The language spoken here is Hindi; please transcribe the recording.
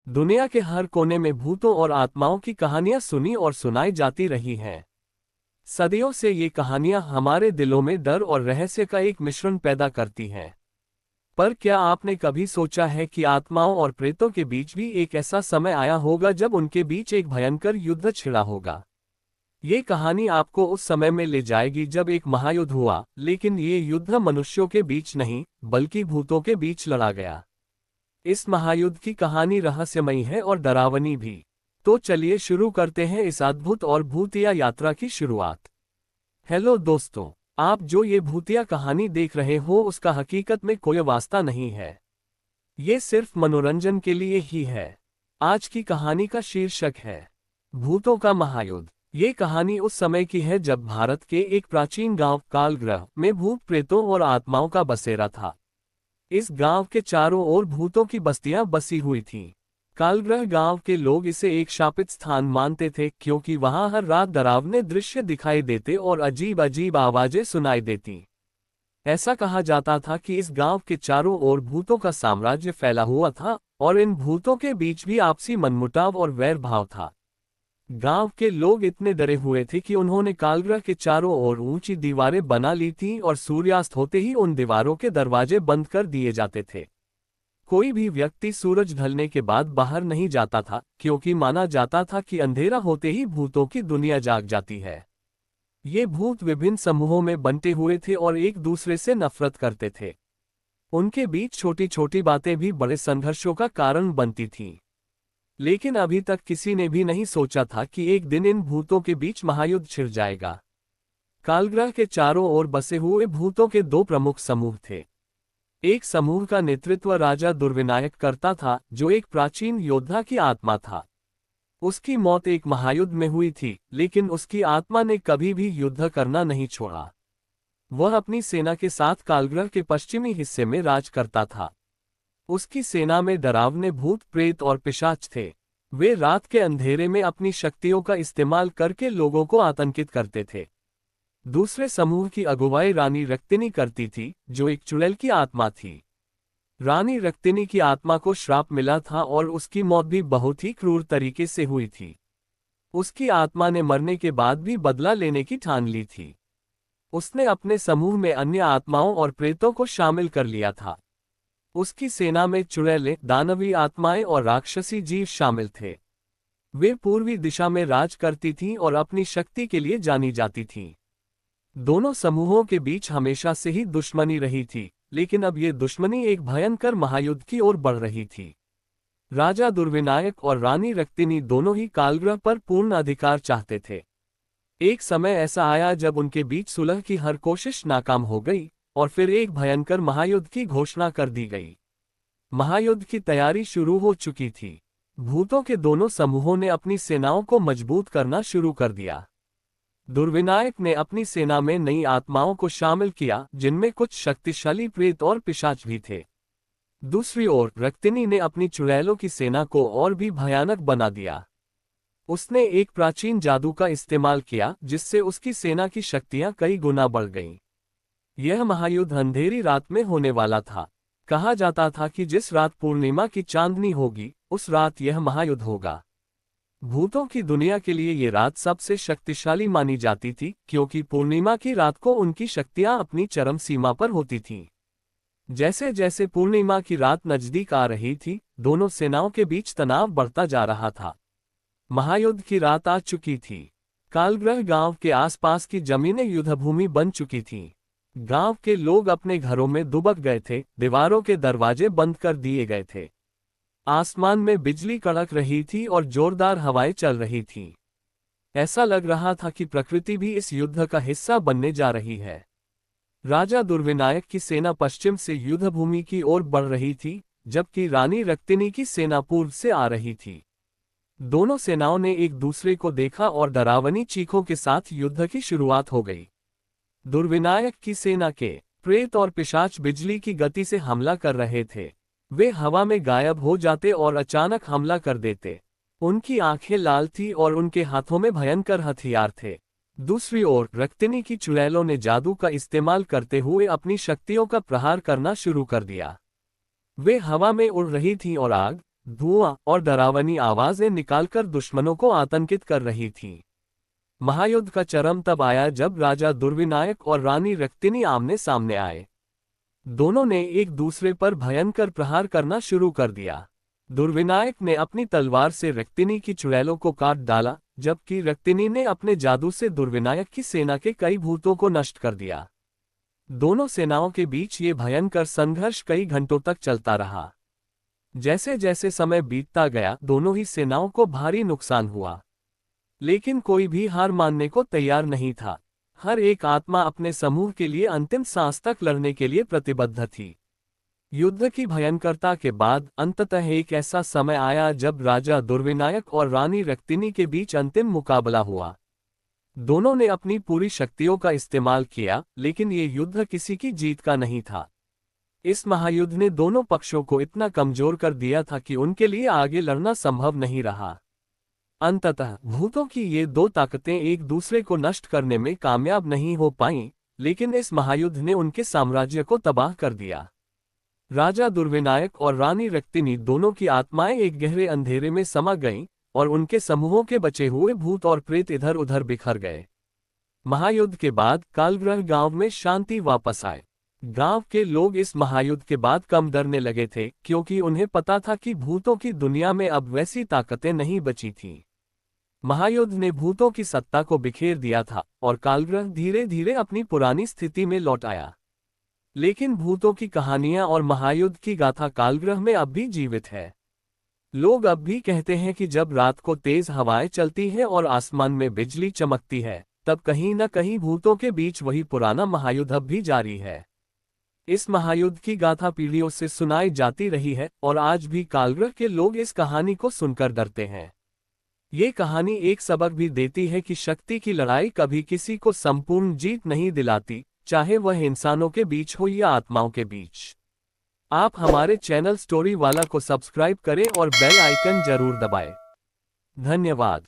दुनिया के हर कोने में भूतों और आत्माओं की कहानियां सुनी और सुनाई जाती रही हैं। सदियों से ये कहानियां हमारे दिलों में डर और रहस्य का एक मिश्रण पैदा करती हैं। पर क्या आपने कभी सोचा है कि आत्माओं और प्रेतों के बीच भी एक ऐसा समय आया होगा जब उनके बीच एक भयंकर युद्ध छिड़ा होगा? ये कहानी आपको उस समय में ले जाएगी जब एक महायुद्ध हुआ, लेकिन ये युद्ध मनुष्यों के बीच नहीं, बल्कि भूतों के बीच लड़ा गया। इस महायुद्ध की कहानी रहस्यमयी है और डरावनी भी। तो चलिए शुरू करते हैं इस अद्भुत और भूतिया यात्रा की शुरुआत। हेलो दोस्तों, आप जो ये भूतिया कहानी देख रहे हो उसका हकीकत में कोई वास्ता नहीं है। ये सिर्फ मनोरंजन के लिए ही है। आज की कहानी का शीर्षक है भूतों का महायुद्ध। ये कहानी उस समय की है जब भारत के एक प्राचीन गांव कालग्रह में भूत प्रेतों और आत्माओं का बसेरा था। इस गांव के चारों ओर भूतों की बस्तियां बसी हुई थीं। कालग्रह गांव के लोग इसे एक शापित स्थान मानते थे क्योंकि वहां हर रात डरावने दृश्य दिखाई देते और अजीब अजीब आवाजें सुनाई देती। ऐसा कहा जाता था कि इस गांव के चारों ओर भूतों का साम्राज्य फैला हुआ था और इन भूतों के बीच भी आपसी मनमुटाव और वैर भाव था। गांव के लोग इतने डरे हुए थे कि उन्होंने कालग्रह के चारों ओर ऊंची दीवारें बना ली थीं और सूर्यास्त होते ही उन दीवारों के दरवाजे बंद कर दिए जाते थे। कोई भी व्यक्ति सूरज ढलने के बाद बाहर नहीं जाता था क्योंकि माना जाता था कि अंधेरा होते ही भूतों की दुनिया जाग जाती है। ये भूत विभिन्न समूहों में बंटे हुए थे और एक दूसरे से नफरत करते थे। उनके बीच छोटी छोटी बातें भी बड़े संघर्षों का कारण बनती थीं। लेकिन अभी तक किसी ने भी नहीं सोचा था कि एक दिन इन भूतों के बीच महायुद्ध छिड़ जाएगा। कालग्रह के चारों ओर बसे हुए भूतों के दो प्रमुख समूह थे। एक समूह का नेतृत्व राजा दुर्विनायक करता था, जो एक प्राचीन योद्धा की आत्मा था। उसकी मौत एक महायुद्ध में हुई थी, लेकिन उसकी आत्मा ने कभी भी युद्ध करना नहीं छोड़ा। वह अपनी सेना के साथ कालग्रह के पश्चिमी हिस्से में राज करता था। उसकी सेना में डरावने भूत प्रेत और पिशाच थे। वे रात के अंधेरे में अपनी शक्तियों का इस्तेमाल करके लोगों को आतंकित करते थे। दूसरे समूह की अगुवाई रानी रक्तिनी करती थी, जो एक चुड़ैल की आत्मा थी। रानी रक्तिनी की आत्मा को श्राप मिला था और उसकी मौत भी बहुत ही क्रूर तरीके से हुई थी। उसकी आत्मा ने मरने के बाद भी बदला लेने की ठान ली थी। उसने अपने समूह में अन्य आत्माओं और प्रेतों को शामिल कर लिया था। उसकी सेना में चुड़ैलें, दानवी आत्माएं और राक्षसी जीव शामिल थे। वे पूर्वी दिशा में राज करती थीं और अपनी शक्ति के लिए जानी जाती थीं। दोनों समूहों के बीच हमेशा से ही दुश्मनी रही थी, लेकिन अब ये दुश्मनी एक भयंकर महायुद्ध की ओर बढ़ रही थी। राजा दुर्विनायक और रानी रक्तिनी दोनों ही कालग्रह पर पूर्ण अधिकार चाहते थे। एक समय ऐसा आया जब उनके बीच सुलह की हर कोशिश नाकाम हो गई और फिर एक भयंकर महायुद्ध की घोषणा कर दी गई। महायुद्ध की तैयारी शुरू हो चुकी थी। भूतों के दोनों समूहों ने अपनी सेनाओं को मजबूत करना शुरू कर दिया। दुर्विनायक ने अपनी सेना में नई आत्माओं को शामिल किया, जिनमें कुछ शक्तिशाली प्रेत और पिशाच भी थे। दूसरी ओर रक्तिनी ने अपनी चुड़ैलों की सेना को और भी भयानक बना दिया। उसने एक प्राचीन जादू का इस्तेमाल किया, जिससे उसकी सेना की शक्तियां कई गुना बढ़ गईं। यह महायुद्ध अंधेरी रात में होने वाला था। कहा जाता था कि जिस रात पूर्णिमा की चांदनी होगी, उस रात यह महायुद्ध होगा। भूतों की दुनिया के लिए ये रात सबसे शक्तिशाली मानी जाती थी, क्योंकि पूर्णिमा की रात को उनकी शक्तियां अपनी चरम सीमा पर होती थीं। जैसे जैसे पूर्णिमा की रात नजदीक आ रही थी, दोनों सेनाओं के बीच तनाव बढ़ता जा रहा था। महायुद्ध की रात आ चुकी थी। कालग्रह गांव के आसपास की जमीनें युद्धभूमि बन चुकी थीं। गांव के लोग अपने घरों में दुबक गए थे, दीवारों के दरवाजे बंद कर दिए गए थे। आसमान में बिजली कड़क रही थी और जोरदार हवाएं चल रही थीं। ऐसा लग रहा था कि प्रकृति भी इस युद्ध का हिस्सा बनने जा रही है। राजा दुर्विनायक की सेना पश्चिम से युद्धभूमि की ओर बढ़ रही थी, जबकि रानी रक्तिनी की सेना पूर्व से आ रही थी। दोनों सेनाओं ने एक दूसरे को देखा और डरावनी चीखों के साथ युद्ध की शुरुआत हो गई। दुर्विनायक की सेना के प्रेत और पिशाच बिजली की गति से हमला कर रहे थे। वे हवा में गायब हो जाते और अचानक हमला कर देते। उनकी आंखें लाल थीं और उनके हाथों में भयंकर हथियार थे। दूसरी ओर रक्तिनी की चुड़ैलों ने जादू का इस्तेमाल करते हुए अपनी शक्तियों का प्रहार करना शुरू कर दिया। वे हवा में उड़ रही थीं और आग, धुआं और डरावनी आवाजें निकालकर दुश्मनों को आतंकित कर रही थीं। महायुद्ध का चरम तब आया जब राजा दुर्विनायक और रानी रक्तिनी आमने सामने आए। दोनों ने एक दूसरे पर भयंकर प्रहार करना शुरू कर दिया। दुर्विनायक ने अपनी तलवार से रक्तिनी की चुड़ैलों को काट डाला, जबकि रक्तिनी ने अपने जादू से दुर्विनायक की सेना के कई भूतों को नष्ट कर दिया। दोनों सेनाओं के बीच ये भयंकर संघर्ष कई घंटों तक चलता रहा। जैसे जैसे समय बीतता गया, दोनों ही सेनाओं को भारी नुकसान हुआ, लेकिन कोई भी हार मानने को तैयार नहीं था। हर एक आत्मा अपने समूह के लिए अंतिम सांस तक लड़ने के लिए प्रतिबद्ध थी। युद्ध की भयंकरता के बाद अंततः एक ऐसा समय आया जब राजा दुर्विनायक और रानी रक्तिनी के बीच अंतिम मुकाबला हुआ। दोनों ने अपनी पूरी शक्तियों का इस्तेमाल किया, लेकिन ये युद्ध किसी की जीत का नहीं था। इस महायुद्ध ने दोनों पक्षों को इतना कमजोर कर दिया था कि उनके लिए आगे लड़ना संभव नहीं रहा। अंततः भूतों की ये दो ताकतें एक दूसरे को नष्ट करने में कामयाब नहीं हो पाईं, लेकिन इस महायुद्ध ने उनके साम्राज्य को तबाह कर दिया। राजा दुर्विनायक और रानी रक्तिनी दोनों की आत्माएं एक गहरे अंधेरे में समा गईं, और उनके समूहों के बचे हुए भूत और प्रेत इधर उधर बिखर गए। महायुद्ध के बाद कालग्रह गांव में शांति वापस आए। गांव के लोग इस महायुद्ध के बाद कम डरने लगे थे, क्योंकि उन्हें पता था कि भूतों की दुनिया में अब वैसी ताकतें नहीं बची थीं। महायुद्ध ने भूतों की सत्ता को बिखेर दिया था और कालग्रह धीरे धीरे अपनी पुरानी स्थिति में लौट आया। लेकिन भूतों की कहानियां और महायुद्ध की गाथा कालग्रह में अब भी जीवित है। लोग अब भी कहते हैं कि जब रात को तेज हवाएं चलती हैं और आसमान में बिजली चमकती है, तब कहीं न कहीं भूतों के बीच वही पुराना महायुद्ध अब भी जारी है। इस महायुद्ध की गाथा पीढ़ियों से सुनाई जाती रही है और आज भी कालग्रह के लोग इस कहानी को सुनकर डरते हैं। ये कहानी एक सबक भी देती है कि शक्ति की लड़ाई कभी किसी को संपूर्ण जीत नहीं दिलाती, चाहे वह इंसानों के बीच हो या आत्माओं के बीच। आप हमारे चैनल स्टोरी वाला को सब्सक्राइब करें और बेल आइकन जरूर दबाएं। धन्यवाद।